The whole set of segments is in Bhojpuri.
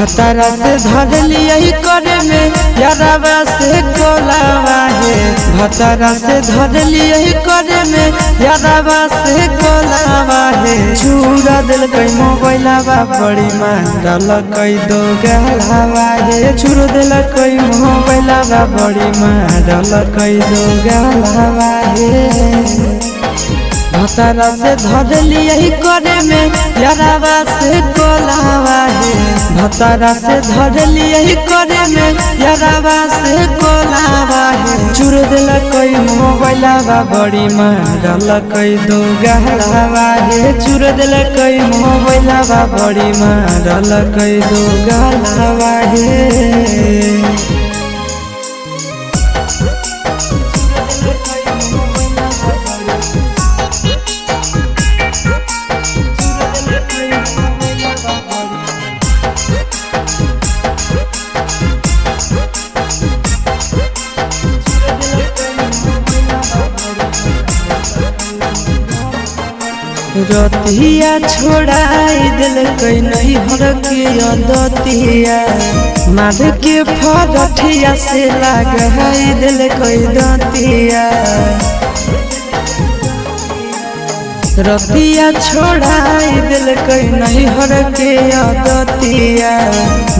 भतारा से धर लिया करे में यारावा से कोलावा है। भतारा से धर लिया करे में यारावा से कोलावा है। चूरा दिल कई मोबाइलावा बड़ी मारल कई दो गलावा है। चूर दिल कई मोबाइलावा बड़ी मारल कई दो गलावा है। भतारा से धर लिया करे में यारावा से कोलावा है। भतारा से धर लिया करे में यारावा से कोलावा है। चूर दिल कोई मोबाइलावा बड़ी मारल कई दो गलावा है। चूर दिल कोई मोबाइलावा बड़ी मारल कई दो गलावा है। रतिया छोड़ाई दिल कई नहीं हर के अदतिया। मार के फरठिया से लगाई दिल कई दतिया। रतिया छोड़ाई दिल कई नहीं हर के अदतिया।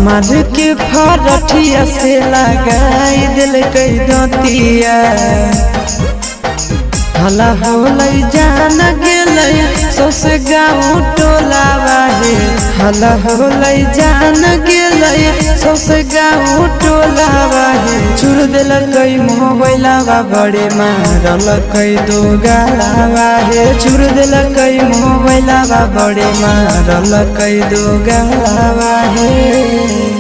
मार के फरठिया से लगाई दिल कई दतिया। हला होलई जान गेलई सौसे गाँव टोलावा है। हला होलई जान गेलई सौसे गाँव टोलावा है। चूर दिल कई मोबाइलावा बड़े मारल कई दो गलावा है। चूर दिल कई मोबाइलावा बड़े मारल कई दो गलावा है।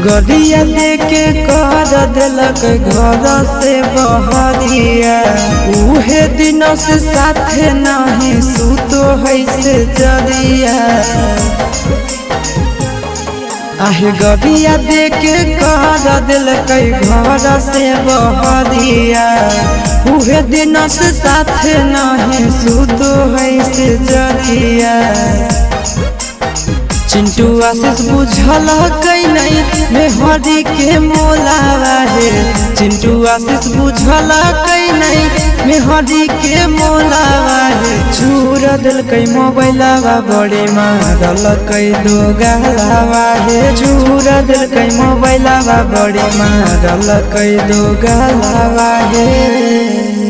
गड़िया लेके कर दिलक घर से बहरिया। उहे दिनों से साथे नहीं सुतो है से जरिया। आहे गड़िया देके कर दिलक घर से बहरिया। उहे दिनों से साथे नहीं सुतो है से जरिया। चिंटू आशीष बुझल कई नहीं मेहरी के मोलावा है। चिंटू आशीष बुझल कई नहीं मेहरी के मोलावा है। चूर दिल कई मोबाइलावा बड़े मारल कई दो गलावा है। चूर दिल कई मोबाइलावा बड़े मारल कई दो गलावा है।